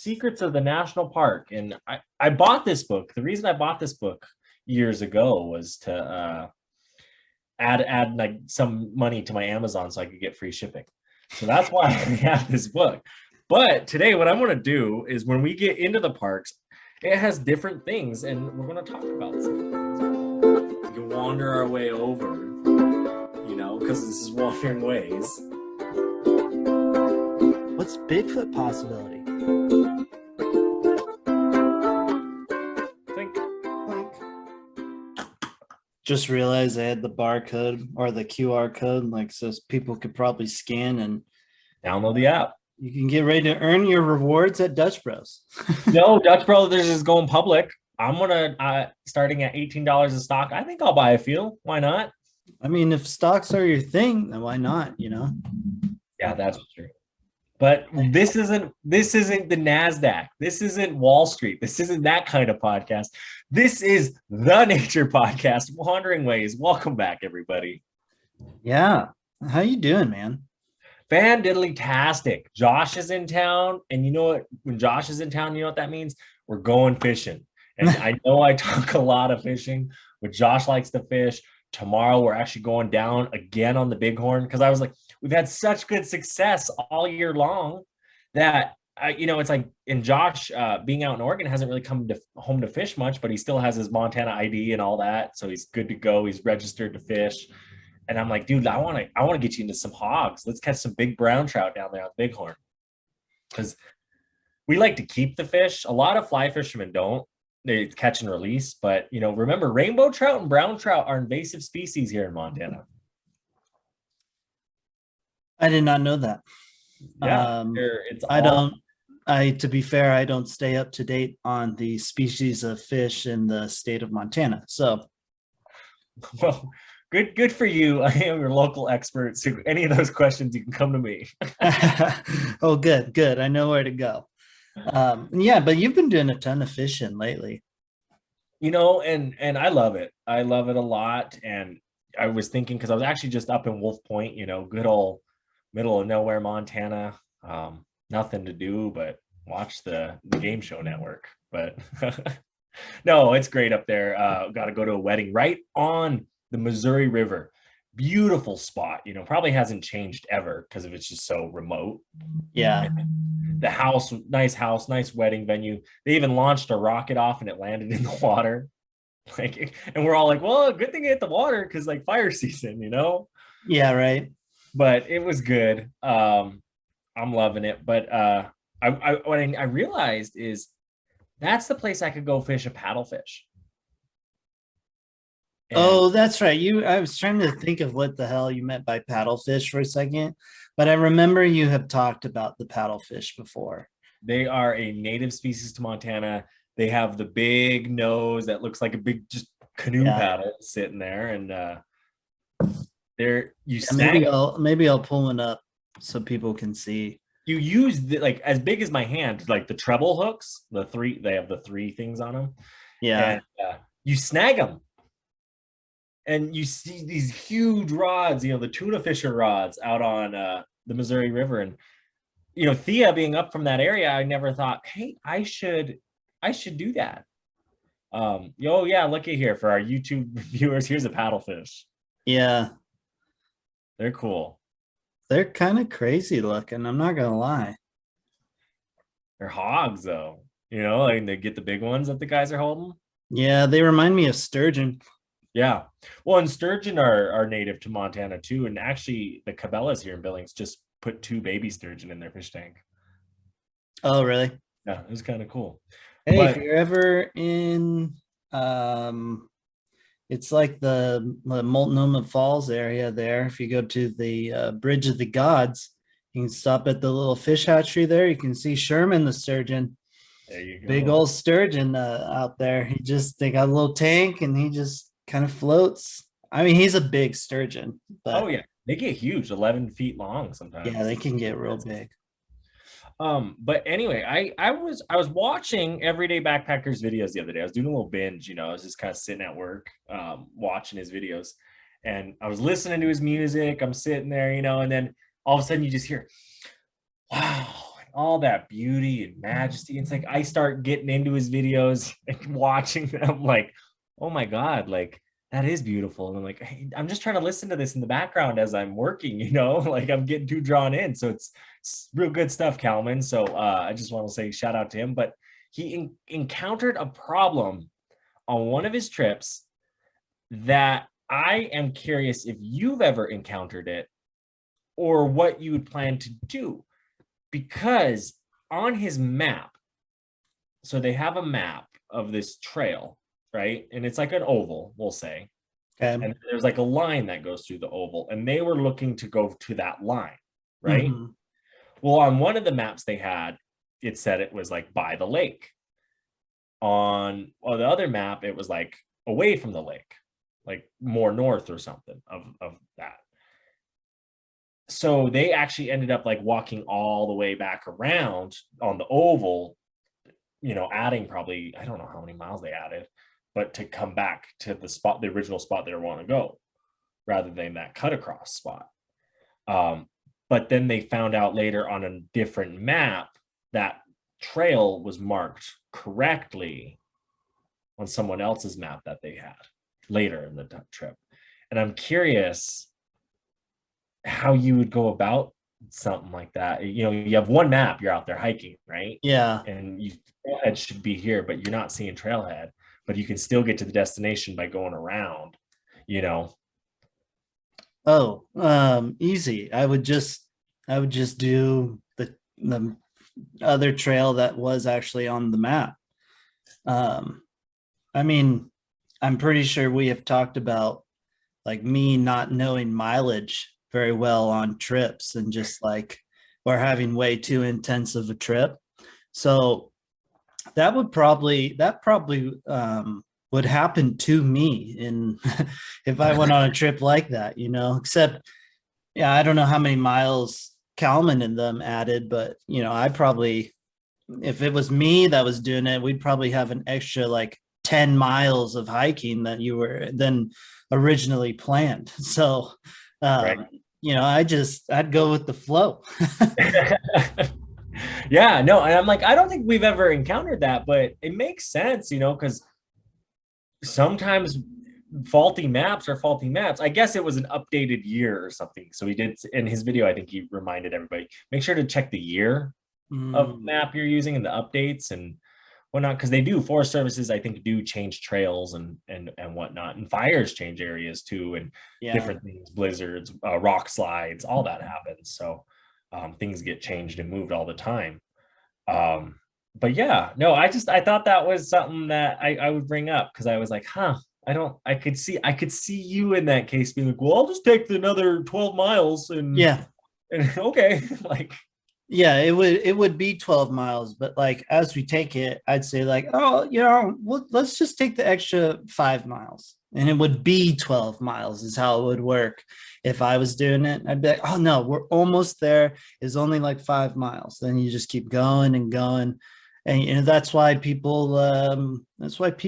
Secrets of the National Park. And I bought this book. The reason I bought this book years ago was to add like some money to my Amazon so I could get free shipping. So that's why I have this book. But today, what I want to do is when we get into the parks, it has different things, and we're going to talk about some. We can wander our way over, because this is Wandering Ways. What's Bigfoot possibility? Think. Just realized I had the barcode or the QR code, so people could probably scan and Download the app. you can get ready to earn your rewards at Dutch Bros. No, Dutch Brothers is going public. I'm gonna starting at $18 a stock. I think I'll buy a few. Why not? I mean, if stocks are your thing, then why not? Yeah, that's true. But this isn't the NASDAQ. This isn't Wall Street. This isn't that kind of podcast. This is the nature podcast, Wandering Ways. Welcome back, everybody. Yeah. How you doing, man? Fan-diddly-tastic. Josh is in town, and you know what? When Josh is in town, you know what that means? We're going fishing. And I know I talk a lot of fishing, but Josh likes to fish. Tomorrow, we're actually going down again on the Bighorn because I was like, we've had such good success all year long that, it's like, and Josh being out in Oregon hasn't really come home to fish much, but he still has his Montana ID and all that. So he's good to go. He's registered to fish. And I'm like, dude, I want to get you into some hogs. Let's catch some big brown trout down there on Bighorn. Because we like to keep the fish. A lot of fly fishermen don't. They catch and release. But, remember, rainbow trout and brown trout are invasive species here in Montana. I did not know that. Yeah, to be fair, I don't stay up to date on the species of fish in the state of Montana. So, well, good for you. I am your local expert. So any of those questions, you can come to me. Oh, good. I know where to go. Yeah, but you've been doing a ton of fishing lately. And I love it. I love it a lot. And I was thinking, because I was actually just up in Wolf Point, good old middle of nowhere, Montana. Nothing to do but watch the game show network. But no, it's great up there. Got to go to a wedding right on the Missouri River. Beautiful spot. Probably hasn't changed ever because of it's just so remote. Yeah. And the house, nice wedding venue. They even launched a rocket off and it landed in the water. And we're all like, well, good thing it hit the water because fire season, Yeah, right. But it was good. I'm loving it. But what I realized is that's the place I could go fish a paddlefish. Oh, that's right. I was trying to think of what the hell you meant by paddlefish for a second, but I remember you have talked about the paddlefish before. They are a native species to Montana. They have the big nose that looks like a big just canoe paddle sitting there, and maybe I'll pull one up so people can see. You use as big as my hand, the treble hooks. They have the three things on them. Yeah, and, you snag them. And you see these huge rods, the tuna fisher rods out on the Missouri River. And, Thea being up from that area, I never thought, hey, I should do that. Yeah, looky here for our YouTube viewers. Here's a paddlefish. Yeah. They're cool. They're kind of crazy looking. I'm not going to lie. They're hogs, though. They get the big ones that the guys are holding. Yeah, they remind me of sturgeon. Yeah. Well, and sturgeon are native to Montana too. And actually the Cabela's here in Billings just put 2 baby sturgeon in their fish tank. Oh, really? Yeah, it was kind of cool. Hey, if you're ever in it's like the Multnomah Falls area there. If you go to the Bridge of the Gods, you can stop at the little fish hatchery there. You can see Sherman the sturgeon. There you go. Big old sturgeon out there. They got a little tank and he just kind of floats. I mean, he's a big sturgeon. But, oh yeah, they get huge, 11 feet long sometimes. Yeah, they can get real big. But anyway, I was watching Everyday Backpackers videos the other day. I was doing a little binge, I was just kind of sitting at work, watching his videos, and I was listening to his music. I'm sitting there, and then all of a sudden you just hear, wow, all that beauty and majesty. It's like I start getting into his videos and watching them like, oh my God, like that is beautiful. And I'm like, hey, I'm just trying to listen to this in the background as I'm working, like I'm getting too drawn in. So it's real good stuff, Calvin. So I just want to say shout out to him. But he encountered a problem on one of his trips that I am curious if you've ever encountered it or what you would plan to do. Because on his map, so they have a map of this trail, right? And it's like an oval, we'll say. Okay. And there's like a line that goes through the oval, and they were looking to go to that line, right? Mm-hmm. Well, on one of the maps they had, it said it was like by the lake. On the other map, it was like away from the lake, like more north or something of that. So they actually ended up like walking all the way back around on the oval, adding probably, I don't know how many miles they added, but to come back to the original spot they want to go, rather than that cut across spot. But then they found out later on a different map that trail was marked correctly on someone else's map that they had later in the trip. And I'm curious how you would go about something like that. You have one map, you're out there hiking, right? Yeah. And Trailhead should be here, but you're not seeing Trailhead, but you can still get to the destination by going around, Oh, easy. I would just do the other trail that was actually on the map. I mean, I'm pretty sure we have talked about like me not knowing mileage very well on trips, and just like we're having way too intense of a trip. So that probably would happen to me in if I went on a trip like that, except yeah, I don't know how many miles Kalman and them added, but I probably, if it was me that was doing it, we'd probably have an extra like 10 miles of hiking that you were then originally planned. So right. I'd go with the flow. Yeah, no, and I'm like, I don't think we've ever encountered that, but it makes sense, because sometimes faulty maps are faulty maps. I guess it was an updated year or something. So he did in his video, I think he reminded everybody, make sure to check the year of map you're using and the updates and whatnot, because they do, Forest Services, I think, do change trails and whatnot, and fires change areas too, and different things, blizzards, rock slides, all that happens. So things get changed and moved all the time. But yeah, no, I thought that was something that I would bring up, because I was like, I could see you in that case being like, well, I'll just take another 12 miles and okay, like. Yeah, it would be 12 miles, but like as we take it, I'd say like, oh, let's just take the extra 5 miles, and it would be 12 miles is how it would work. If I was doing it, I'd be like, oh no, we're almost there. It's only like 5 miles. Then you just keep going and going. And that's why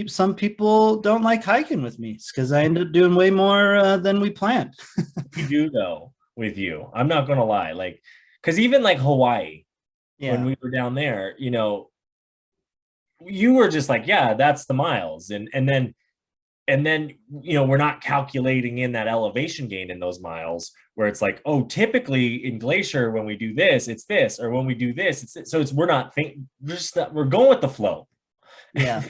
some people don't like hiking with me. It's because I end up doing way more than we planned. We do though with you. I'm not gonna lie, like. Because even like Hawaii, when we were down there, you were just like, yeah, that's the miles. And then, we're not calculating in that elevation gain in those miles, where it's like, oh, typically in Glacier, when we do this, it's this, or when we do this, it's this. So we're not thinking, we're going with the flow. Yeah.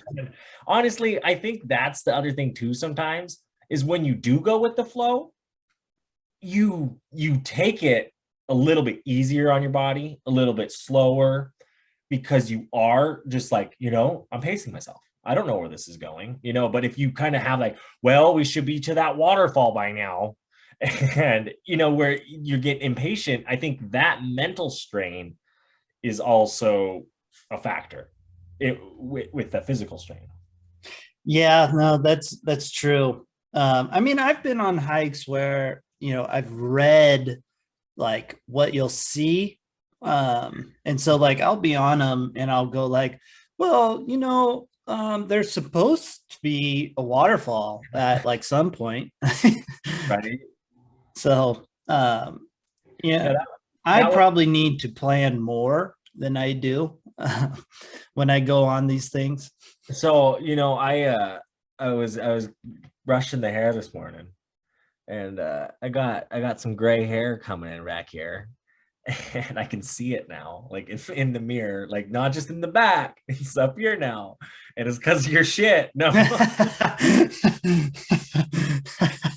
Honestly, I think that's the other thing too, sometimes, is when you do go with the flow, you take it a little bit easier on your body, a little bit slower, because you are just like, I'm pacing myself. I don't know where this is going, but if you kind of have like, well, we should be to that waterfall by now, and, where you get impatient, I think that mental strain is also a factor with the physical strain. Yeah, no, that's true. I mean, I've been on hikes where, I've read like what you'll see, and so like I'll be on them and I'll go like, well, there's supposed to be a waterfall at like some point. Right. So I probably need to plan more than I do when I go on these things. So, I was brushing the hair this morning, and I got some gray hair coming in back here, and I can see it now, like it's in the mirror, like not just in the back, it's up here now, and it's because of your shit. No,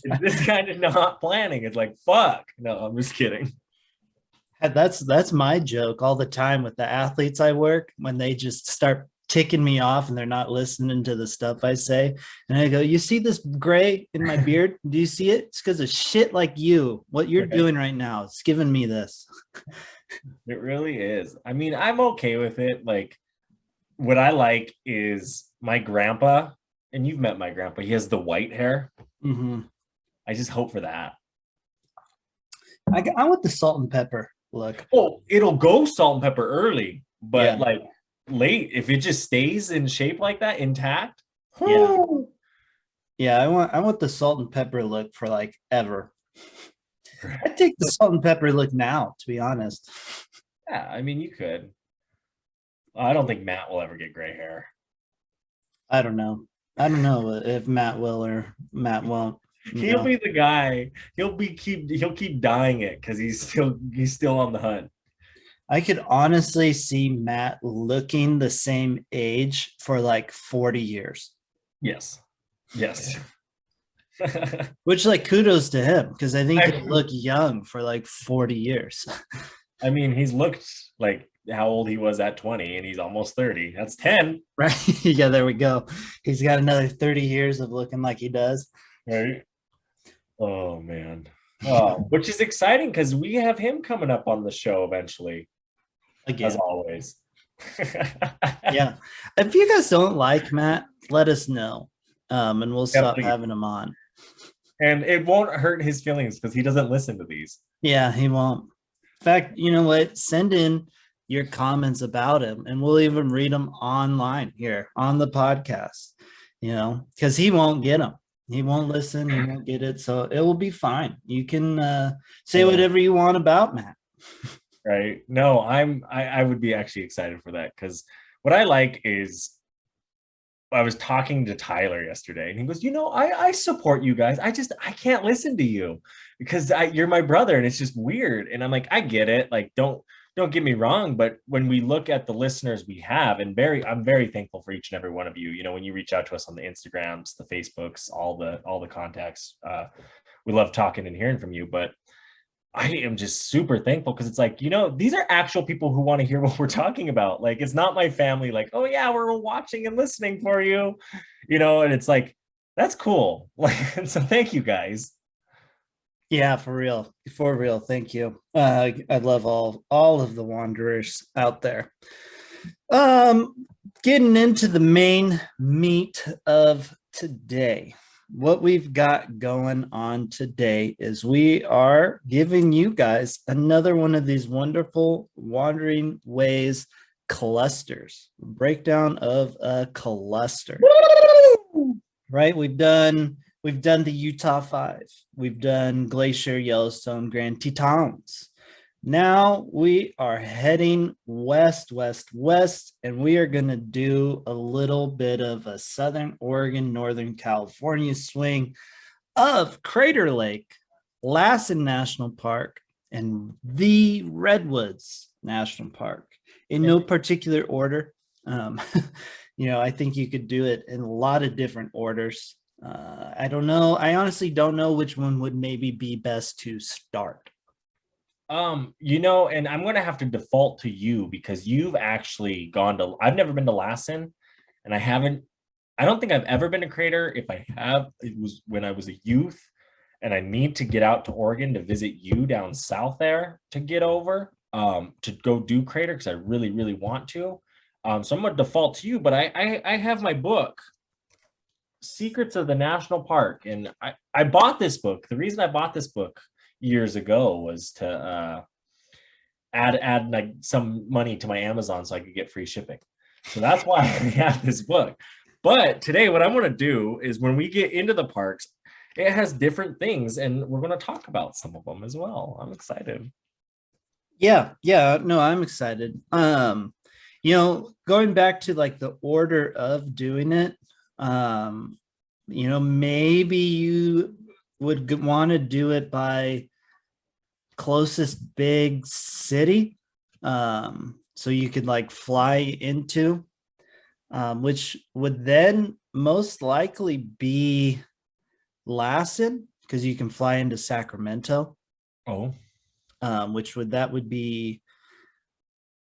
it's this kind of not planning. It's like fuck. No, I'm just kidding. That's my joke all the time with the athletes I work when they just start ticking me off and they're not listening to the stuff I say. And I go, you see this gray in my beard? Do you see it? It's because of shit like you. What you're doing right now, it's giving me this. It really is. I mean, I'm okay with it. Like, what I like is my grandpa, and you've met my grandpa. He has the white hair. Mm-hmm. I just hope for that. I want the salt and pepper look. Oh, it'll go salt and pepper early, but Yeah. like late, if it just stays in shape like that, intact. Yeah. Yeah, I want the salt and pepper look for like ever. I take the salt and pepper look now, to be honest. Yeah, I mean, you could. I don't think Matt will ever get gray hair. I don't know. I don't know if Matt will or Matt won't. He'll be the guy. He'll keep dyeing it because he's still on the hunt. I could honestly see Matt looking the same age for like 40 years. Yes. Which, like, kudos to him, because I think he'll look young for like 40 years. I mean, he's looked like how old he was at 20, and he's almost 30. That's 10. Right? Yeah, there we go. He's got another 30 years of looking like he does. Right. Oh, man. Oh, which is exciting because we have him coming up on the show eventually. Again. As always. Yeah. If you guys don't like Matt, let us know. And we'll stop having him on. And it won't hurt his feelings because he doesn't listen to these. Yeah, he won't. In fact, you know what? Send in your comments about him and we'll even read them online here on the podcast, because he won't get them. He won't listen. He won't get it. So it will be fine. You can say whatever you want about Matt. Right. No, I would be actually excited for that because what I like is I was talking to Tyler yesterday and he goes, I support you guys. I can't listen to you because you're my brother and it's just weird. And I'm like, I get it. Like, don't get me wrong. But when we look at the listeners we have, and I'm very thankful for each and every one of you, when you reach out to us on the Instagrams, the Facebooks, all the contacts, we love talking and hearing from you. But I am just super thankful because it's like, these are actual people who want to hear what we're talking about. Like, it's not my family, like, oh yeah, we're watching and listening for you, and it's like, that's cool. Like, and so thank you guys. Yeah, for real. Thank you. I love all of the wanderers out there. Getting into the main meat of today. What we've got going on today is we are giving you guys another one of these wonderful Wandering Ways clusters. Breakdown of a cluster. Woo! Right? We've done the Utah 5. We've done Glacier, Yellowstone, Grand Tetons. Now we are heading west, and we are going to do a little bit of a Southern Oregon, Northern California swing of Crater Lake, Lassen National Park, and the Redwoods National Park in no particular order. I think you could do it in a lot of different orders. I don't know. I honestly don't know which one would maybe be best to start. And I'm going to have to default to you because you've actually I've never been to Lassen and I don't think I've ever been to Crater. If I have, it was when I was a youth and I need to get out to Oregon to visit you down south there to get over, to go do Crater because I really, really want to. So I'm going to default to you, but I have my book, Secrets of the National Park. And I bought this book. The reason I bought this book years ago was to add like some money to my Amazon so I could get free shipping. So that's why I have this book. But today what I want to do is when we get into the parks, it has different things and we're going to talk about some of them as well. I'm excited. Yeah, no, I'm excited. Going back to like the order of doing it, um, maybe you would want to do it by closest big city. So you could like fly into, which would then most likely be Lassen, because you can fly into Sacramento, Oh, that would be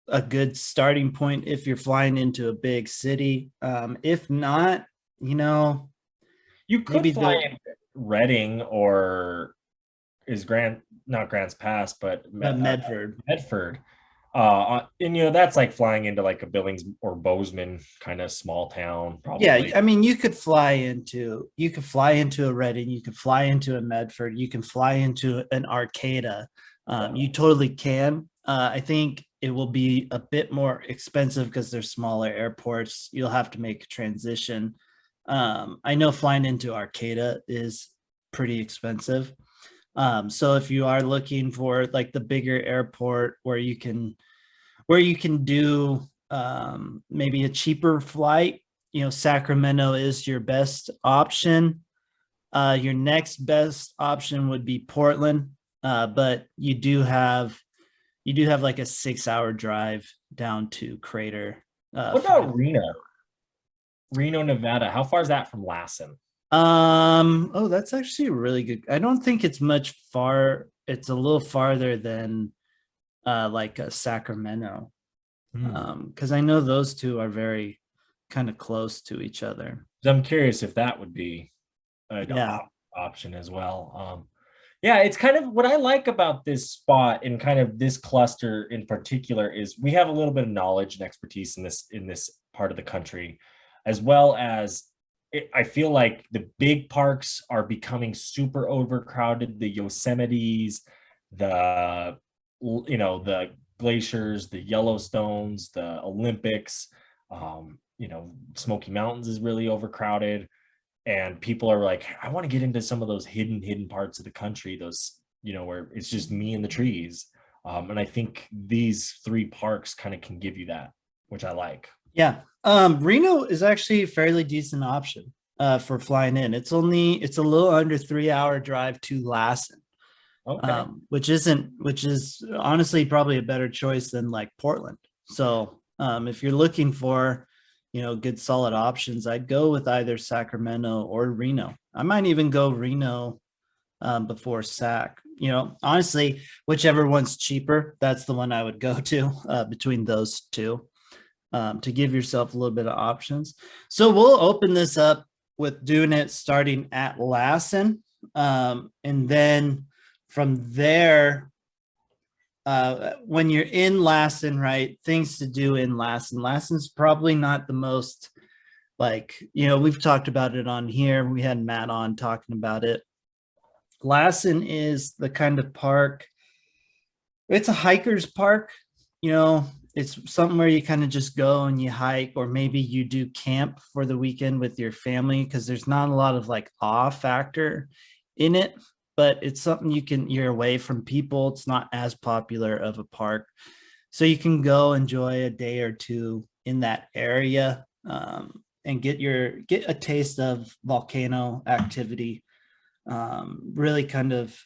a good starting point if you're flying into a big city. If not, you know, you could maybe fly the in Reading or is Grant not Grant's Pass, but Medford. Medford. And that's like flying into like a Billings or Bozeman kind of small town, Yeah, probably. I mean, you could fly into a Reading, you could fly into a Medford, you can fly into an Arcata. You totally can. I think it will be a bit more expensive because they're smaller airports. You'll have to make a transition. I know flying into Arcata is pretty expensive. So if you are looking for like the bigger airport where you can do maybe a cheaper flight, Sacramento is your best option. Your next best option would be Portland, but you do have like a 6 hour drive down to Crater. What about Reno, Nevada? How far is that from Lassen? Oh, that's actually really good. I don't think it's much far. It's a little farther than like Sacramento. Hmm. Because I know those two are very kind of close to each other. I'm curious if that would be an Yeah. option as well. Yeah, it's kind of what I like about this spot and kind of this cluster in particular is we have a little bit of knowledge and expertise in this part of the country, as well as I feel like the big parks are becoming super overcrowded. The Yosemites, the the glaciers, the Yellowstones, the Olympics, Smoky Mountains is really overcrowded and people are like, I want to get into some of those hidden parts of the country, those where it's just me and the trees. And I think these three parks kind of can give you that, which I like. Yeah. Reno is actually a fairly decent option for flying in. It's a little under 3 hour drive to Lassen, Okay. which is honestly probably a better choice than like Portland. So if you're looking for, good solid options, I'd go with either Sacramento or Reno. I might even go Reno before Sac. Honestly, whichever one's cheaper, that's the one I would go to between those two, to give yourself a little bit of options. So we'll open this up with doing it starting at Lassen. And then from there, when you're in Lassen, right, things to do in Lassen. Lassen's probably not the most, like, we've talked about it on here. We had Matt on talking about it. Lassen is the kind of park, it's a hiker's park, you know, it's something where you kind of just go and you hike, or maybe you do camp for the weekend with your family, because there's not a lot of like awe factor in it, but it's something you're away from people. It's not as popular of a park. So you can go enjoy a day or two in that area, and get a taste of volcano activity. Really kind of,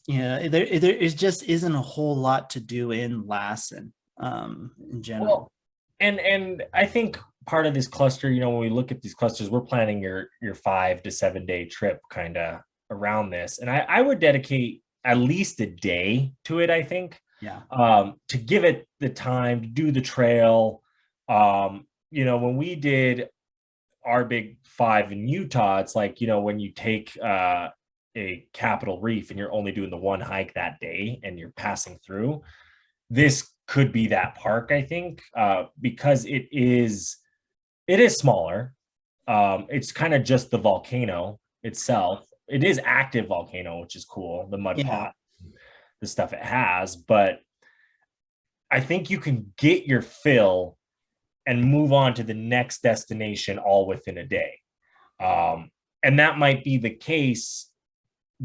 there is just isn't a whole lot to do in Lassen, in Well, general. and I think part of this cluster, when we look at these clusters, we're planning your 5 to 7 day trip kind of around this. And I would dedicate at least a day to it, I think, Yeah. to give it the time to do the trail. When we did our big five in Utah, it's like, when you take a Capitol Reef and you're only doing the one hike that day and you're passing through, this could be that park, I think, because it is smaller. It's kind of just the volcano itself. It is active volcano, which is cool, the mud Yeah. pot, the stuff it has, but I think you can get your fill and move on to the next destination all within a day. And that might be the case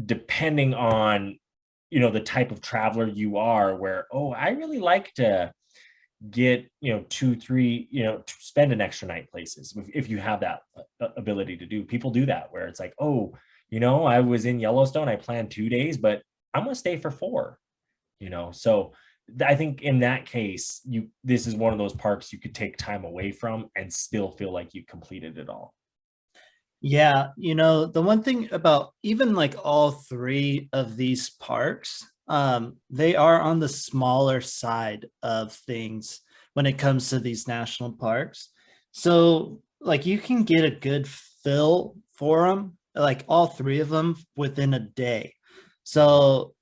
depending on the type of traveler you are, where, oh, I really like to get, 2 3, to spend an extra night places. If you have that ability to do, people do that, where it's like, oh, I was in Yellowstone, I planned 2 days, but I'm gonna stay for 4. So I think in that case, this is one of those parks you could take time away from and still feel like you completed it all. Yeah, the one thing about even like all three of these parks, they are on the smaller side of things when it comes to these national parks. So, like, you can get a good fill for them, like all three of them within a day. So,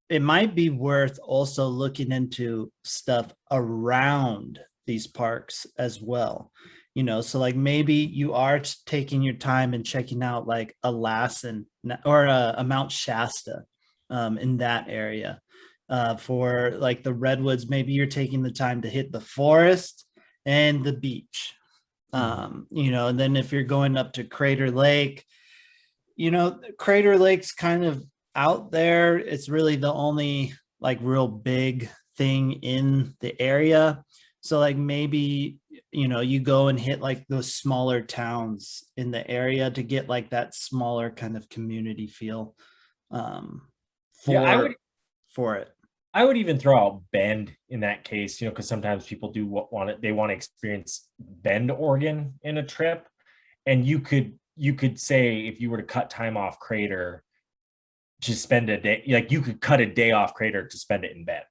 it might be worth also looking into stuff around these parks as well. So like maybe you are taking your time and checking out like a Lassen or a Mount Shasta in that area. For like the Redwoods, maybe you're taking the time to hit the forest and the beach. And then if you're going up to Crater Lake, Crater Lake's kind of out there. It's really the only like real big thing in the area. So like maybe, you go and hit like those smaller towns in the area to get like that smaller kind of community feel Yeah, for it. I would even throw out Bend in that case, because sometimes people do they want to experience Bend, Oregon in a trip. And you could say, if you were to cut time off Crater to spend a day, like you could cut a day off Crater to spend it in Bend.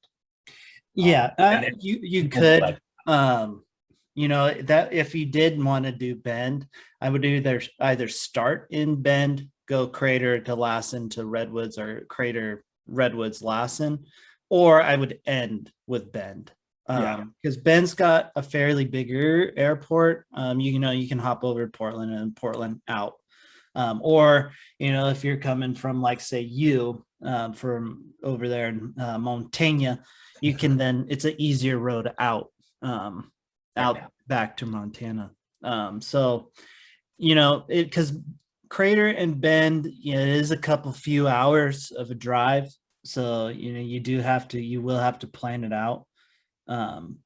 Yeah, And then you people could. like, That if you did want to do Bend, I would either start in Bend, go Crater to Lassen to Redwoods, or Crater Redwoods Lassen, or I would end with Bend. Because Bend's got a fairly bigger airport. You can hop over to Portland and Portland out. Or if you're coming from like say from over there in Montana, you can then it's an easier road out out back to Montana. So because Crater and Bend, it is a few hours of a drive. So you will have to plan it out.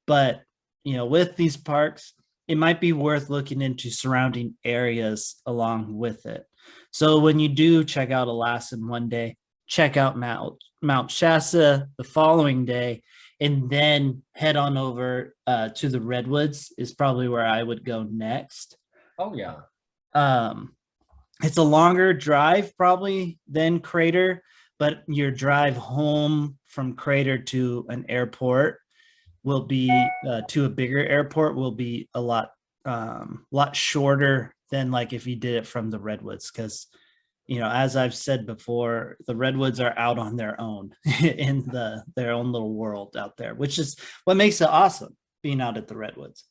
But with these parks, it might be worth looking into surrounding areas along with it. So when you do check out Lassen one day, check out Mount Shasta the following day, and then head on over to the Redwoods is probably where I would go next. Oh yeah. It's a longer drive probably than Crater, but your drive home from Crater to an airport will be to a bigger airport will be a lot shorter than like if you did it from the Redwoods, because as I've said before, the Redwoods are out on their own in their own little world out there, which is what makes it awesome being out at the Redwoods.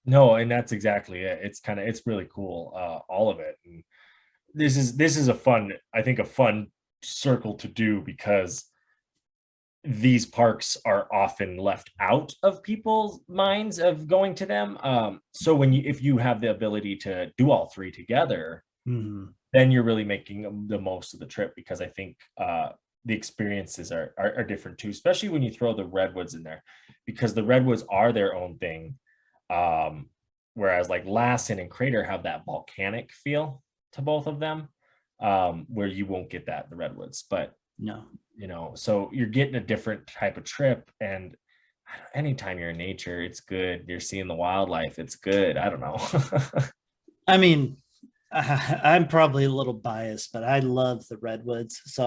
No, and that's exactly it. It's really cool, all of it. And this is a fun circle to do, because these parks are often left out of people's minds of going to them. So if you have the ability to do all three together, then you're really making the most of the trip, because I think the experiences are different too, especially when you throw the Redwoods in there, because the Redwoods are their own thing. Whereas like Lassen and Crater have that volcanic feel to both of them, where you won't get that in the Redwoods. But no, so you're getting a different type of trip, and anytime you're in nature, it's good. You're seeing the wildlife, it's good. I don't know. I mean, I'm probably a little biased, but I love the Redwoods. So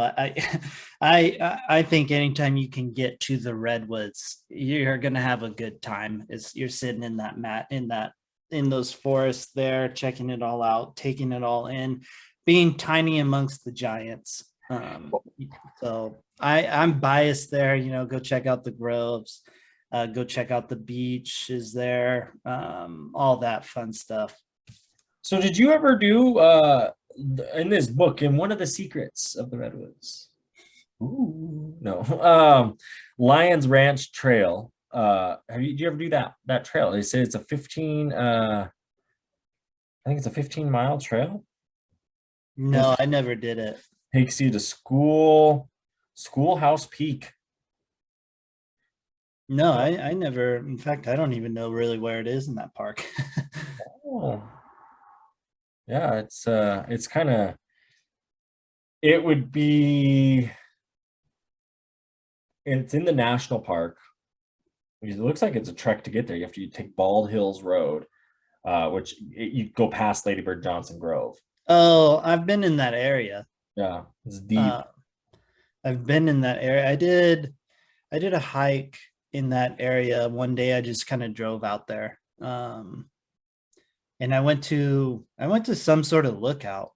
I think anytime you can get to the Redwoods, you're gonna have a good time. You're sitting in that mat in those forests there, checking it all out, taking it all in, being tiny amongst the giants. So I'm biased there. Go check out the groves, go check out the beach is there, all that fun stuff. So did you ever do in this book, in one of the secrets of the Redwoods? Ooh, no. Lions Ranch Trail. Did you ever do that trail? They say it's a 15-mile trail. No, I never did it. Takes you to school. Schoolhouse Peak. No, I never. In fact, I don't even know really where it is in that park. Oh, yeah, it's kind of, it would be, it's in the national park. It looks like it's a trek to get there. You have to take Bald Hills Road, which you go past Lady Bird Johnson Grove. Oh, I've been in that area. Yeah, it's deep. Uh, I've been in that area. I did a hike in that area one day. I just kind of drove out there. And I went to some sort of lookout.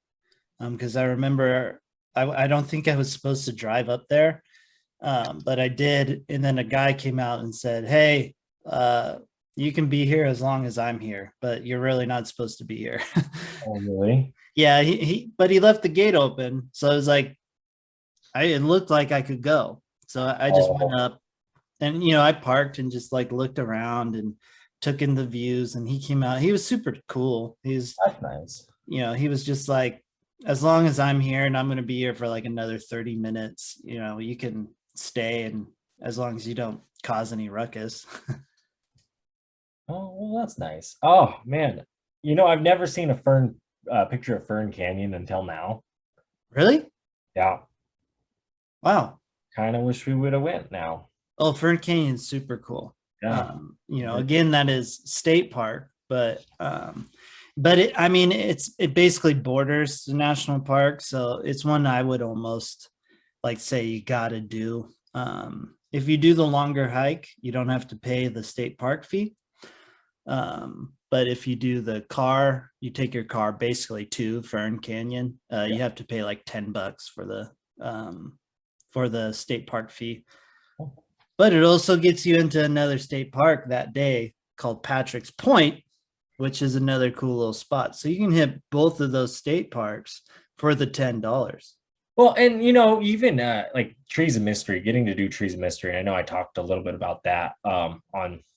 Because I remember I don't think I was supposed to drive up there. But I did, and then a guy came out and said, "Hey, you can be here as long as I'm here, but you're really not supposed to be here." Oh, really? Yeah, but he left the gate open, so I was like, it looked like I could go, so I just went Oh, up, and I parked and just like looked around and took in the views, and he came out. He was super cool. that's nice. He was just like, as long as I'm here and I'm going to be here for like another 30 minutes, you can stay, and as long as you don't cause any ruckus. Oh, well, that's nice. Oh man, I've never seen a picture of Fern Canyon until now. Really? Yeah, Wow. kind of wish we would have went now. Oh, Fern Canyon's super cool. Yeah. Again, that is state park, but I mean, it basically borders the national park, so it's one I would almost like say you got to do. If you do the longer hike, you don't have to pay the state park fee. But if you do you take your car basically to Fern Canyon, you have to pay like $10 for the state park fee. But it also gets you into another state park that day called Patrick's Point, which is another cool little spot. So you can hit both of those state parks for the $10. Well, and even like Trees of Mystery, getting to do Trees of Mystery. I know I talked a little bit about that on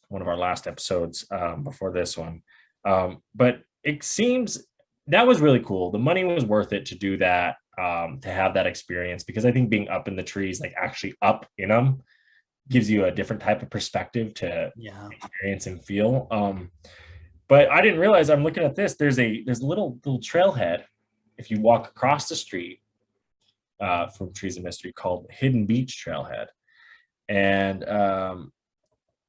one of our last episodes before this one. But it seems that was really cool. The money was worth it to do that, to have that experience, because I think being up in the trees, like actually up in them, gives you a different type of perspective to experience and feel. But I didn't realize, I'm looking at this, there's a little trailhead if you walk across the street from Trees of Mystery called Hidden Beach Trailhead. And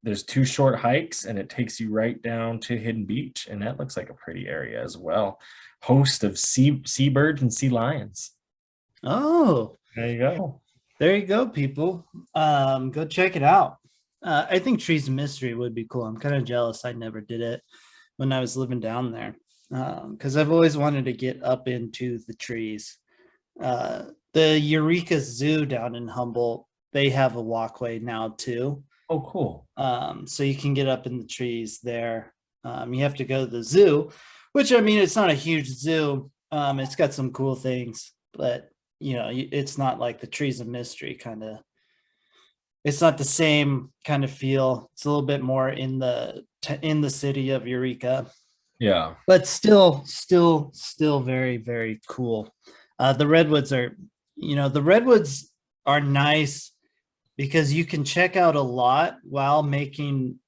there's 2 short hikes, and it takes you right down to Hidden Beach, and that looks like a pretty area as well. Host of seabirds and sea lions. Oh, there you go. There you go, people. Go check it out. I think Trees of Mystery would be cool. I'm kind of jealous I never did it when I was living down there, because I've always wanted to get up into the trees. The Eureka Zoo down in Humboldt, they have a walkway now too. Oh, cool. So you can get up in the trees there. You have to go to the zoo, which, I mean, it's not a huge zoo. It's got some cool things, but it's not like the Trees of Mystery kind of. It's not the same kind of feel. It's a little bit more in the city of Eureka. Yeah, but still very, very cool. The redwoods are nice because you can check out a lot while making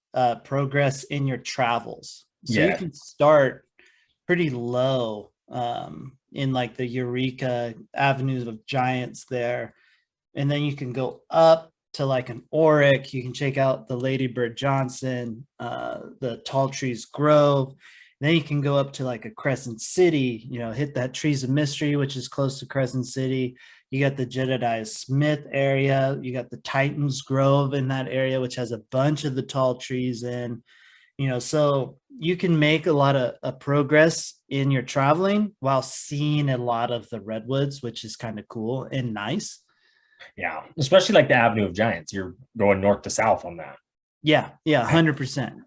progress in your travels. So you can start pretty low in like the Eureka Avenues of Giants there, and then you can go up to like an Oric. You can check out the Lady Bird Johnson, the Tall Trees Grove. Then you can go up to like a Crescent City, hit that Trees of Mystery, which is close to Crescent City. You got the Jedediah Smith area. You got the Titans Grove in that area, which has a bunch of the tall trees in. So you can make a lot of progress in your traveling while seeing a lot of the redwoods, which is kind of cool and nice. Yeah, especially like the Avenue of Giants. You're going north to south on that. Yeah, 100%.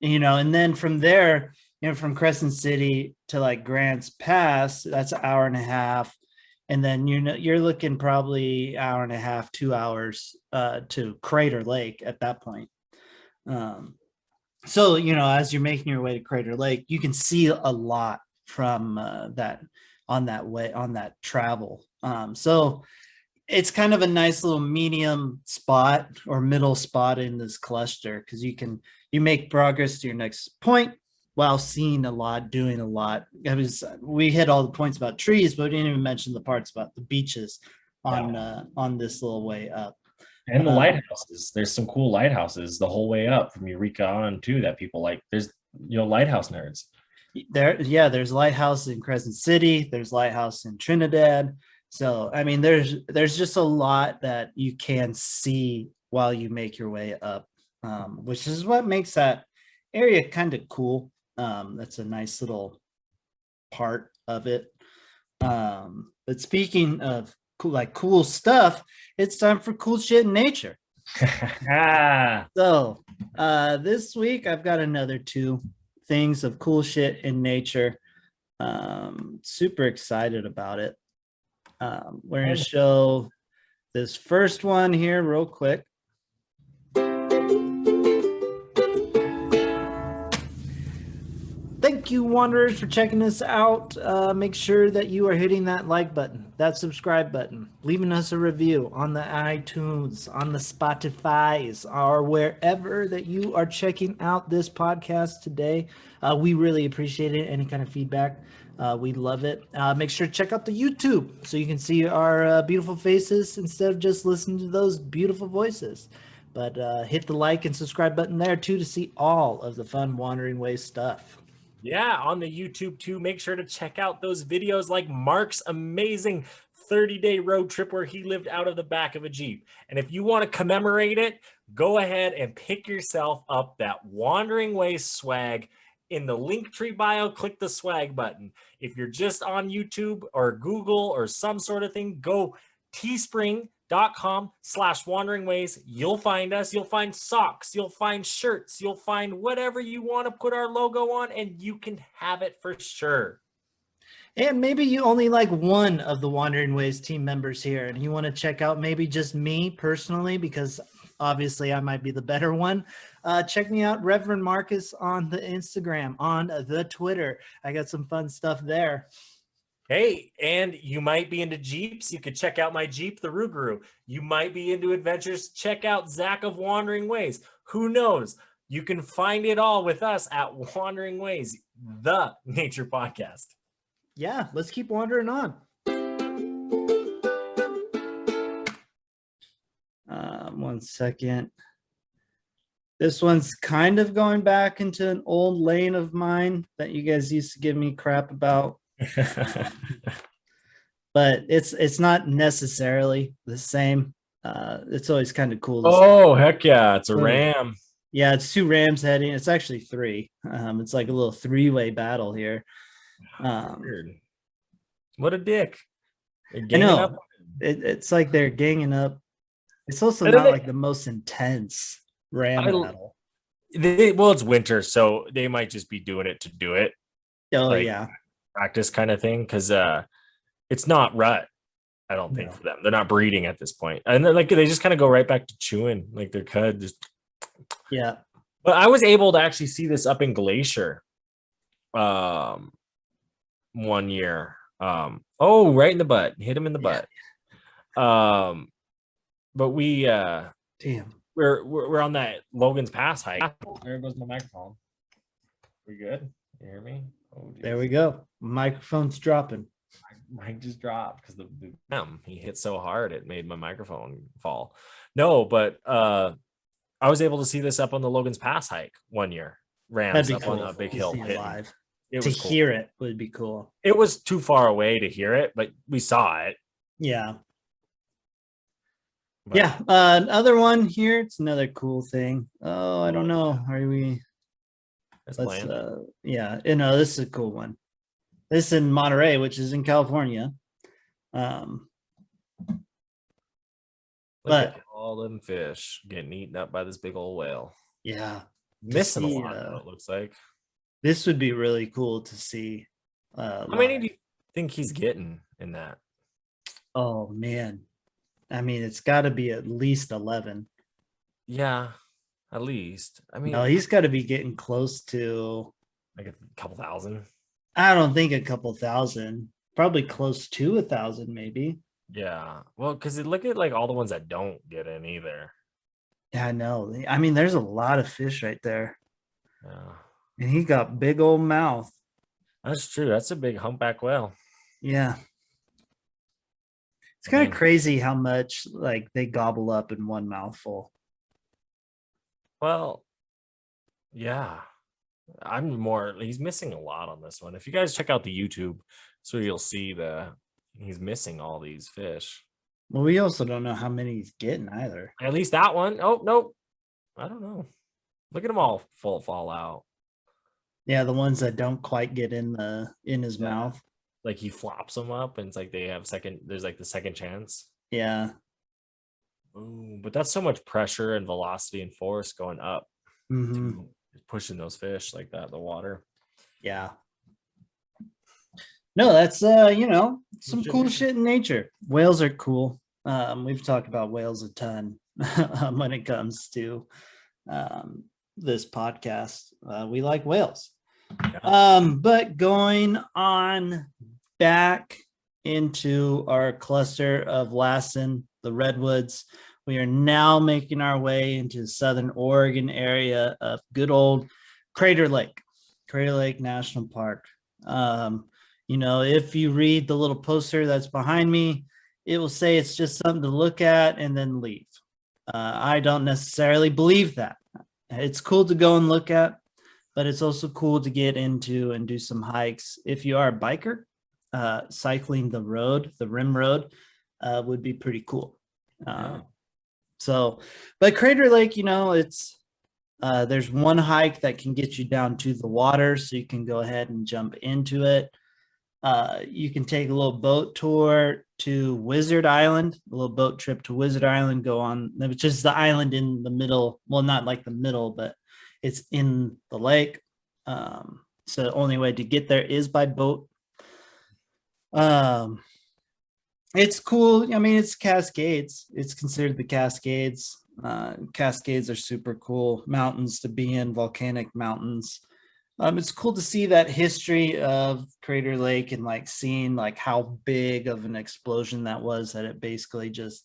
And then from there, from Crescent City to like Grants Pass, that's an hour and a half. And then you're looking probably hour and a half, 2 hours to Crater Lake at that point. So as you're making your way to Crater Lake, you can see a lot from that travel. So it's kind of a nice little medium spot or middle spot in this cluster because you make progress to your next point while seeing a lot, doing a lot. We hit all the points about trees, but we didn't even mention the parts about the beaches on this little way up. And the lighthouses. There's some cool lighthouses the whole way up from Eureka on too that people like. There's lighthouse nerds. There's lighthouse in Crescent City. There's lighthouse in Trinidad. So I mean, there's just a lot that you can see while you make your way up, which is what makes that area kind of cool. That's a nice little part of it. But speaking of cool stuff, it's time for cool shit in nature. So this week I've got another 2 things of cool shit in nature. Super excited about it. We're going to show this first one here real quick. Thank you, Wanderers, for checking us out. Make sure that you are hitting that like button, that subscribe button, leaving us a review on the iTunes, on the Spotify's, or wherever that you are checking out this podcast today. We really appreciate it. Any kind of feedback, we love it. Make sure to check out the YouTube so you can see our beautiful faces instead of just listening to those beautiful voices. But hit the like and subscribe button there too to see all of the fun Wandering Ways stuff. Yeah, on the YouTube too. Make sure to check out those videos like Mark's amazing 30-day road trip where he lived out of the back of a Jeep. And if you want to commemorate it, go ahead and pick yourself up that Wandering Ways swag. In the Linktree bio, click the swag button. If you're just on YouTube or Google or some sort of thing, go teespring.com/wanderingways. You'll find us. You'll find socks. You'll find shirts. You'll find whatever you want to put our logo on, and you can have it for sure. And maybe you only like one of the Wandering Ways team members here, and you want to check out maybe just me personally, because obviously I might be the better one. Check me out, Reverend Marcus, on the Instagram, on the Twitter. I got some fun stuff there. Hey, and you might be into Jeeps. You could check out my Jeep, the Rougarou. You might be into adventures. Check out Zach of Wandering Ways. Who knows? You can find it all with us at Wandering Ways, the nature podcast. Yeah, let's keep wandering on. One second. This one's kind of going back into an old lane of mine that you guys used to give me crap about. But it's not necessarily the same. It's always kind of cool. Oh, heck yeah. It's a ram. Yeah, it's 2 rams heading. It's actually 3. It's like a little 3-way battle here. Weird. What a dick. I know. It's like they're ganging up. It's also not like the most intense ram battle. Well, it's winter, so they might just be doing it to do it. Oh, like, yeah. Practice kind of thing, because it's not rut, I don't think, for them. They're not breeding at this point. And then, like, they just kind of go right back to chewing, like their cud. Just... Yeah. But I was able to actually see this up in Glacier one year. Right in the butt. Hit him in the butt. But we we're on that Logan's Pass hike. There goes my microphone. We good? You hear me? Oh, there we go. Microphone's dropping. Mic just dropped because he hit so hard it made my microphone fall. No, but I was able to see this up on the Logan's Pass hike one year. Rams up on a big hill. Live. To hear it would be cool. It was too far away to hear it, but we saw it. Yeah. But, yeah. Another one here. It's another cool thing. Oh, I don't know. Are we? Yeah. This is a cool one. This is in Monterey, which is in California. But all them fish getting eaten up by this big old whale. Yeah. Missing a lot, though, it looks like. This would be really cool to see. How many do you think he's getting in that? Oh, man. I mean, it's got to be at least 11. Yeah, at least. I mean, no, he's got to be getting close to like a couple thousand. I don't think a couple thousand. Probably close to 1,000, maybe. Yeah. Well, because look at like all the ones that don't get in either. Yeah, I know. I mean, there's a lot of fish right there. Yeah. And he got big old mouth. That's true. That's a big humpback whale. Yeah. It's kind of Dang. crazy how much like they gobble up in one mouthful. Well, yeah. He's missing a lot on this one. If you guys check out the YouTube, so you'll see he's missing all these fish. Well, we also don't know how many he's getting either. At least that one. Oh, nope. I don't know. Look at them all fall out. Yeah, the ones that don't quite get in his mouth. Like he flops them up and it's like there's like the second chance. Yeah. Ooh, but that's so much pressure and velocity and force going up Mm-hmm. to pushing those fish like that, the water. Yeah. No, that's some cool shit in nature. Whales are cool. We've talked about whales a ton when it comes to this podcast. We like whales. But going on back into our cluster of Lassen, the Redwoods, we are now making our way into the southern Oregon area of good old Crater Lake National Park. If you read the little poster that's behind me, it will say it's just something to look at and then leave. I don't necessarily believe that. It's cool to go and look at, but it's also cool to get into and do some hikes. If you are a biker, cycling the rim road, would be pretty cool. But Crater Lake, it's there's one hike that can get you down to the water, so you can go ahead and jump into it. You can take a little boat tour to Wizard Island, a little boat trip to Wizard Island, go on, which is the island in the middle. Well, not like the middle, but it's in the lake. So the only way to get there is by boat. It's cool. I mean, it's Cascades. It's considered the Cascades. Cascades are super cool mountains to be in, volcanic mountains. It's cool to see that history of Crater Lake and like seeing like how big of an explosion that was, that it basically just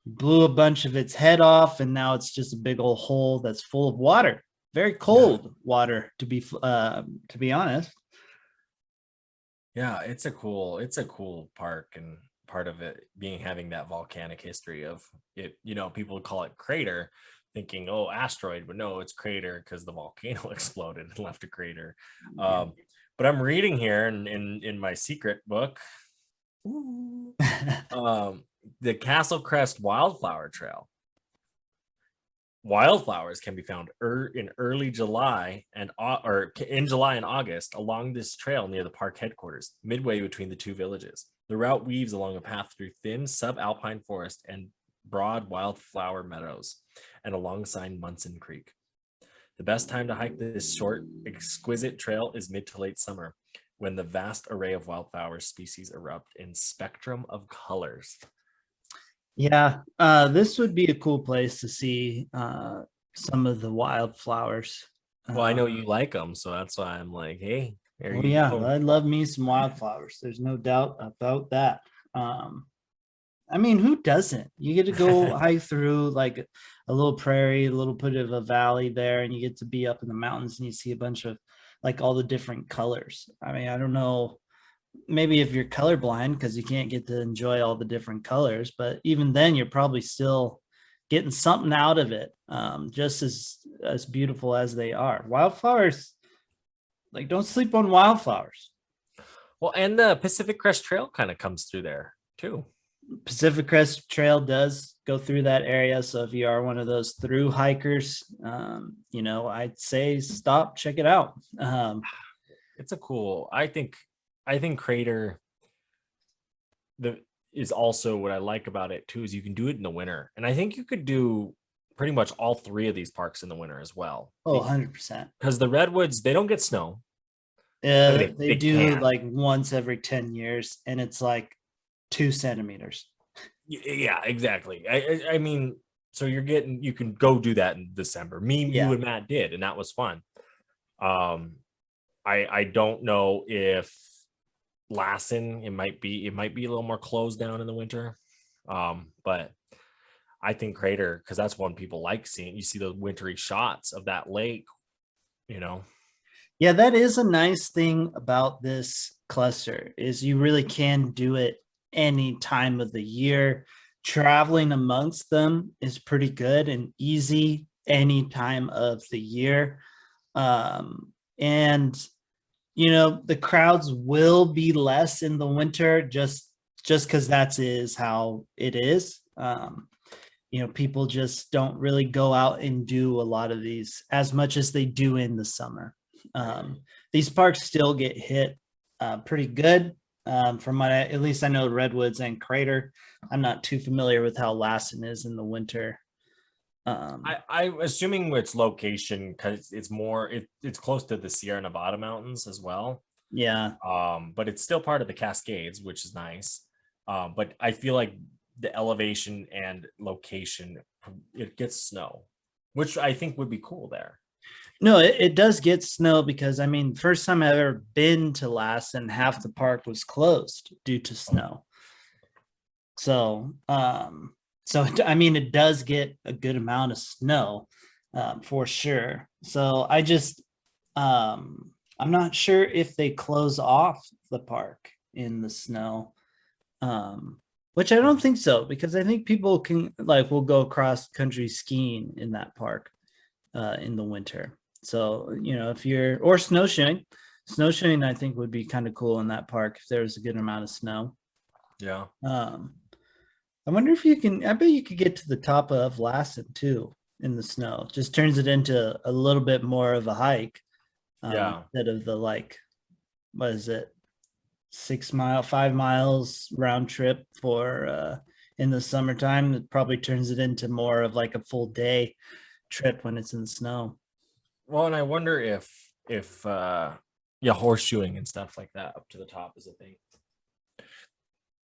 blew a bunch of its head off, and now it's just a big old hole that's full of water. Very cold water, to be honest. Yeah, it's a cool park, and part of it having that volcanic history of it. People call it crater, thinking, oh, asteroid, but no, it's crater because the volcano exploded and left a crater. But I'm reading here in my secret book, the Castle Crest Wildflower Trail. Wildflowers can be found in early July or in July and August along this trail near the park headquarters, midway between the two villages. The route weaves along a path through thin subalpine forest and broad wildflower meadows and alongside Munson Creek. The best time to hike this short, exquisite trail is mid to late summer, when the vast array of wildflower species erupt in spectrum of colors. Yeah, this would be a cool place to see some of the wildflowers. Well, I know you like them, so that's why I'm like, hey. I love me some wildflowers. There's no doubt about that. I mean, who doesn't? You get to go hike through like a little prairie, a little bit of a valley there, and you get to be up in the mountains and you see a bunch of like all the different colors. I mean, I don't know, maybe if you're colorblind because you can't get to enjoy all the different colors, but even then you're probably still getting something out of it, just as beautiful as they are. Wildflowers, like, don't sleep on wildflowers. Well, and the Pacific Crest Trail kind of comes through there too. Pacific Crest Trail does go through that area, so if you are one of those through hikers, I'd say stop, check it out. It's a cool. I think Crater is also what I like about it too, is you can do it in the winter, and I think you could do pretty much all three of these parks in the winter as well. Oh, 100%. Because the Redwoods, they don't get snow. They do like once every 10 years, and it's like 2 centimeters. Yeah, exactly. I mean, so you can go do that in December. You and Matt did, and that was fun. I don't know if Lassen, it might be a little more closed down in the winter. But I think Crater, because that's one people like seeing. You see the wintry shots of that lake, you know. Yeah, that is a nice thing about this cluster is you really can do it any time of the year. Traveling amongst them is pretty good and easy any time of the year. And the crowds will be less in the winter just because that is how it is. People just don't really go out and do a lot of these as much as they do in the summer. These parks still get hit pretty good. From what at least I know, Redwoods and Crater. I'm not too familiar with how Lassen is in the winter. I'm assuming its location because it's close to the Sierra Nevada mountains as well. Yeah. But it's still part of the Cascades, which is nice. But I feel like the elevation and location, it gets snow, which I think would be cool there. No, it does get snow because first time I've ever been to Lassen, half the park was closed due to snow. So, it does get a good amount of snow, for sure. So I'm not sure if they close off the park in the snow, which I don't think so, because I think people will go cross country skiing in that park in the winter. So, or snowshoeing, I think would be kind of cool in that park if there's a good amount of snow. Yeah. I wonder if I bet you could get to the top of Lassen too in the snow. Just turns it into a little bit more of a hike. Instead of the what is it? 5 miles round trip for in the summertime. It probably turns it into more of like a full day trip when it's in the snow. Well, and I wonder if horseshoeing and stuff like that up to the top is a thing.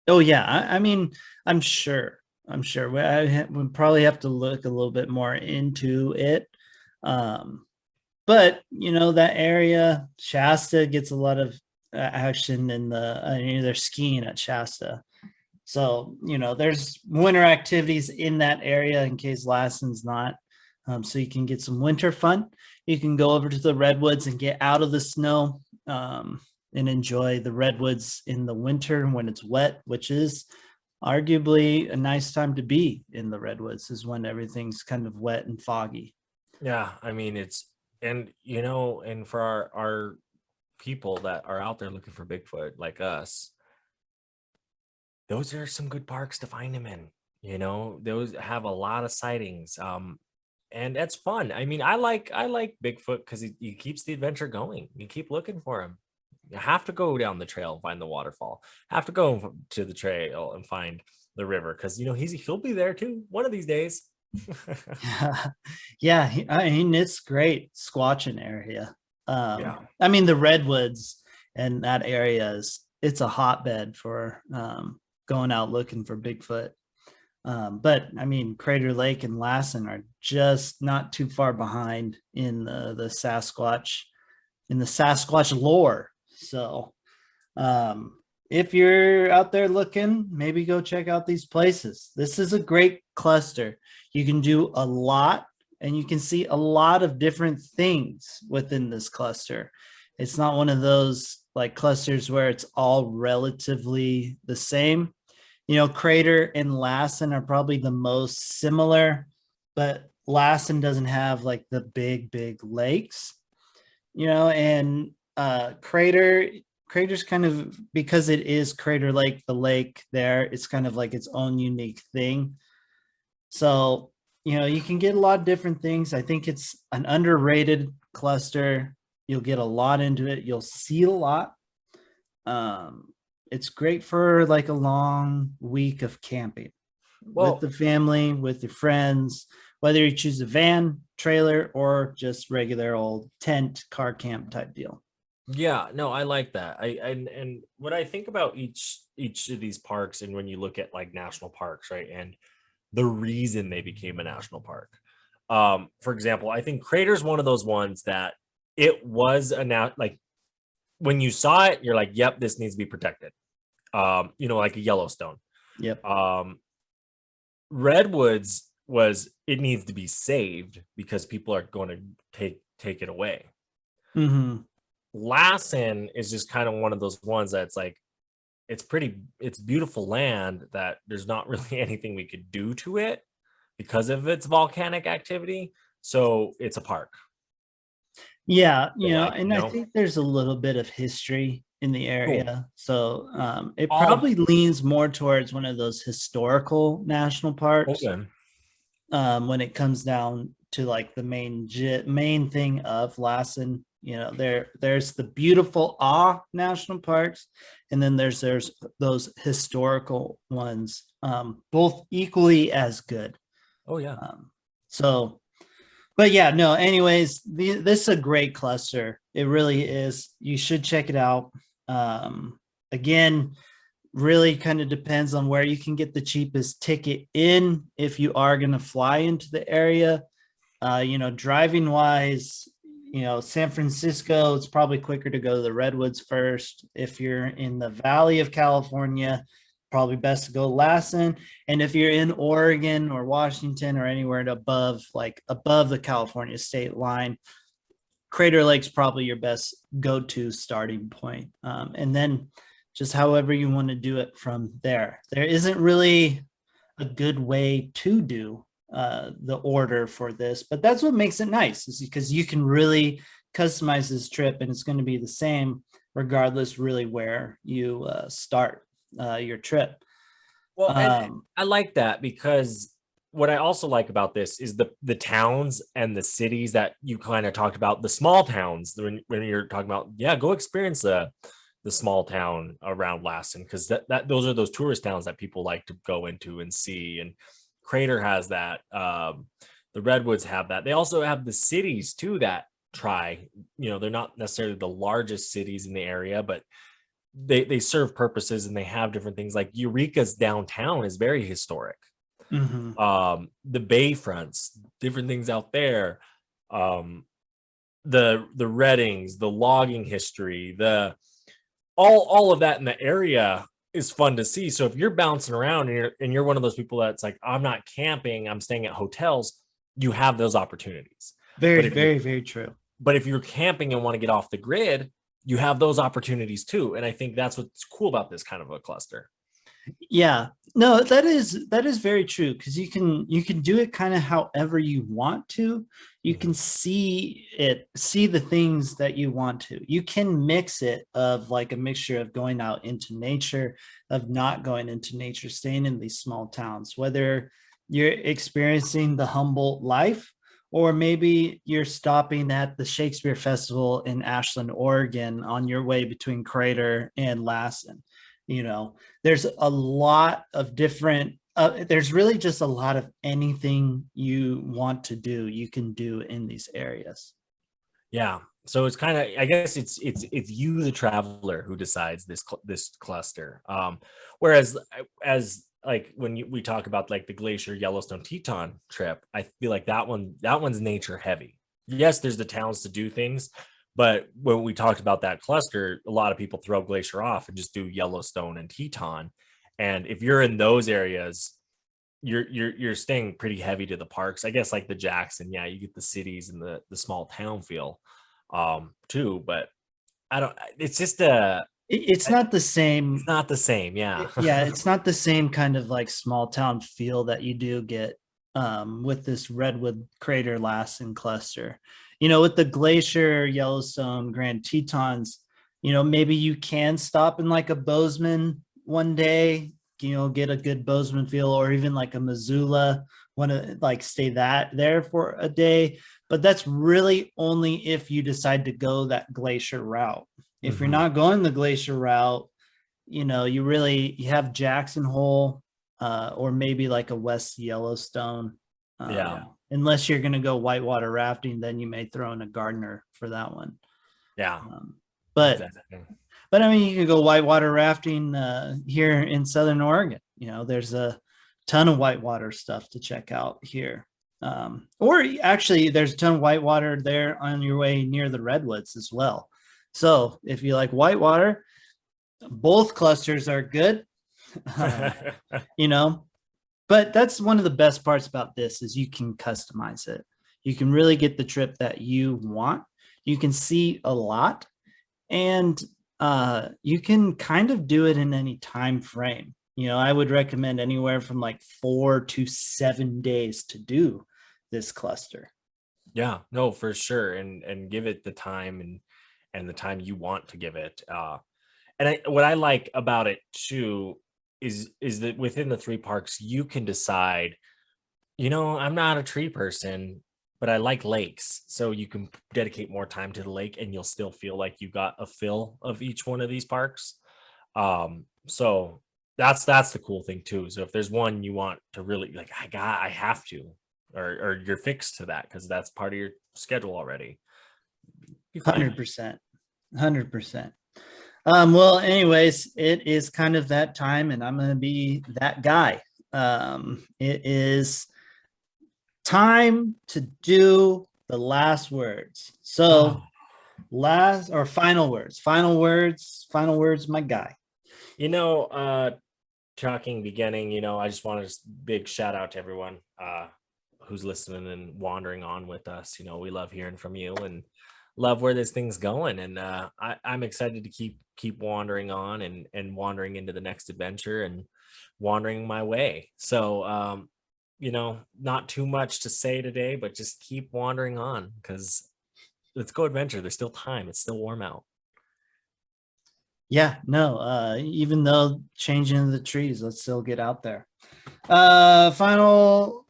Oh yeah, I'm sure. We probably have to look a little bit more into it. But that area, Shasta gets a lot of action in they're skiing at Shasta. So, there's winter activities in that area in case Lassen's not. So you can get some winter fun. You can go over to the Redwoods and get out of the snow and enjoy the Redwoods in the winter when it's wet, which is arguably a nice time to be in the Redwoods, is when everything's kind of wet and foggy. Yeah, and for our people that are out there looking for Bigfoot like us, those are some good parks to find him in. Those have a lot of sightings. And that's fun. I like Bigfoot because he keeps the adventure going. You keep looking for him. You have to go down the trail and find the waterfall. Have to go to the trail and find the river because he'll be there too one of these days. Yeah, it's great squatching area. Yeah. The Redwoods and that area it's a hotbed for going out looking for Bigfoot. But Crater Lake and Lassen are just not too far behind in the Sasquatch lore. So if you're out there looking, maybe go check out these places. This is a great cluster. You can do a lot and you can see a lot of different things within this cluster. It's not one of those clusters where it's all relatively the same. Crater and Lassen are probably the most similar, but Lassen doesn't have the big lakes, and Crater's kind of, because it is Crater Lake, the lake there, it's kind of its own unique thing. So, you can get a lot of different things. I think it's an underrated cluster. You'll get a lot into it. You'll see a lot. It's great for a long week of camping with the family, with your friends, whether you choose a van, trailer, or just regular old tent, car camp type deal. Yeah, no, I like that. And what I think about each of these parks, and when you look at national parks, right, and the reason they became a national park. For example, I think Crater's one of those ones that it was when you saw it, you're like, yep, this needs to be protected. Like a Yellowstone. Yep. Redwoods it needs to be saved because people are going to take it away. Mm-hmm. Lassen is just kind of one of those ones that's like, it's beautiful land that there's not really anything we could do to it because of its volcanic activity. So it's a park. Yeah, I think there's a little bit of history in the area. Cool. So it probably leans more towards one of those historical national parks. Okay. When it comes down to like the main thing of Lassen, there's the beautiful national parks, and then there's those historical ones, both equally as good. Oh yeah. But yeah, no, anyways, this is a great cluster. It really is. You should check it out. Again, really kind of depends on where you can get the cheapest ticket in if you are going to fly into the area. Driving wise, San Francisco, it's probably quicker to go to the Redwoods first. If you're in the Valley of California, probably best to go Lassen. And if you're in Oregon or Washington or anywhere above the California state line, Crater Lake's probably your best go-to starting point. And then just however you want to do it from there. There isn't really a good way to do the order for this, but that's what makes it nice, is because you can really customize this trip, and it's going to be the same regardless really where you start your trip. Well, I like that, because what I also like about this is the towns and the cities that you kind of talked about, the small towns, when you're talking about, yeah, go experience the small town around Lassen, because those are those tourist towns that people like to go into and see. And Crater has that. The Redwoods have that. They also have the cities too that try. They're not necessarily the largest cities in the area, but they serve purposes, and they have different things. Like Eureka's downtown is very historic. Mm-hmm. The bayfronts, different things out there. The Reddings, the logging history, all of that in the area is fun to see. So if you're bouncing around and you're one of those people that's like, I'm not camping, I'm staying at hotels, you have those opportunities. Very, very, very true. But if you're camping and want to get off the grid, you have those opportunities too. And I think that's what's cool about this kind of a cluster. Yeah, no, that is very true, because you can do it kind of however you want to. You can see the things that you want to. You can mix it of like a mixture of going out into nature, of not going into nature, staying in these small towns, whether you're experiencing the Humboldt life, or maybe you're stopping at the Shakespeare Festival in Ashland, Oregon on your way between Crater and Lassen. There's a lot of different, there's really just a lot of anything you want to do, you can do in these areas. Yeah. So it's kind of, I guess it's you, the traveler, who decides this cluster. Whereas as like when we talk about like the Glacier Yellowstone Teton trip, I feel like that one's nature heavy. Yes, there's the towns to do things, but when we talked about that cluster, a lot of people throw Glacier off and just do Yellowstone and Teton. And if you're in those areas, you're staying pretty heavy to the parks. I guess like the Jackson, yeah, you get the cities and the small town feel too, but it's just it's not the same. It's not the same, yeah. Yeah, it's not the same kind of like small town feel that you do get with this Redwood Crater Lassen cluster. With the Glacier, Yellowstone, Grand Tetons, maybe you can stop in like a Bozeman one day, get a good Bozeman feel, or even like a Missoula, want to like stay there for a day. But that's really only if you decide to go that Glacier route. If you're not going the Glacier route, you have Jackson Hole, or maybe like a West Yellowstone. Yeah. Unless you're going to go whitewater rafting, then you may throw in a Gardner for that one. Yeah. But I mean, you can go whitewater rafting here in Southern Oregon. There's a ton of whitewater stuff to check out here. Or actually, there's a ton of whitewater there on your way near the Redwoods as well. So if you like whitewater, both clusters are good. You know, but that's one of the best parts about this is you can customize it. You can really get the trip that you want. You can see a lot, and you can kind of do it in any time frame. You know, I would recommend anywhere from like 4 to 7 days to do this cluster. Yeah, no, for sure. And give it the time and the time you want to give it. And what I like about it too is that within the three parks, you can decide, I'm not a tree person, but I like lakes. So you can dedicate more time to the lake and you'll still feel like you got a fill of each one of these parks. So that's the cool thing too. So if there's one you want to really like, I have to, or you're fixed to that because that's part of your schedule already. Be fine. 100%. 100%. Well, anyways, it is kind of that time, and I'm going to be that guy. It is time to do the last words. So, final words, my guy. Talking beginning, I just want to big shout out to everyone who's listening and wandering on with us. We love hearing from you and love where this thing's going. And I'm excited to keep wandering on and wandering into the next adventure and wandering my way. So, not too much to say today, but just keep wandering on because let's go adventure. There's still time. It's still warm out. Yeah, no, even though changing the trees, let's still get out there. Final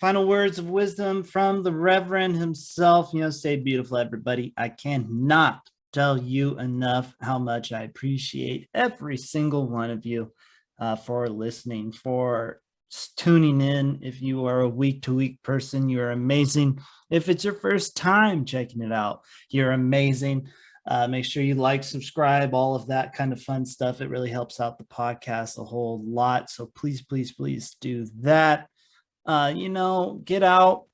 words of wisdom from the Reverend himself. Stay beautiful, everybody. I cannot tell you enough how much I appreciate every single one of you for listening, for tuning in. If you are a week-to-week person, you're amazing. If it's your first time checking it out, you're amazing. Make sure you like, subscribe, all of that kind of fun stuff. It really helps out the podcast a whole lot. So please, please, please do that. Get out,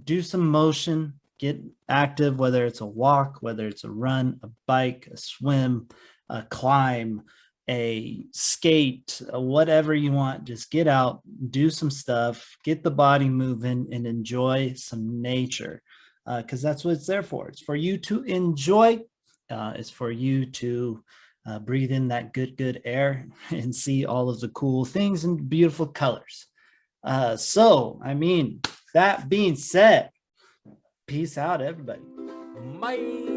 do some motion, get active, whether it's a walk, whether it's a run, a bike, a swim, a climb, a skate, whatever you want. Just get out, do some stuff, get the body moving, and enjoy some nature because that's what it's there for. It's for you to enjoy. It's for you to breathe in that good air and see all of the cool things and beautiful colors. That being said, peace out, everybody. Bye.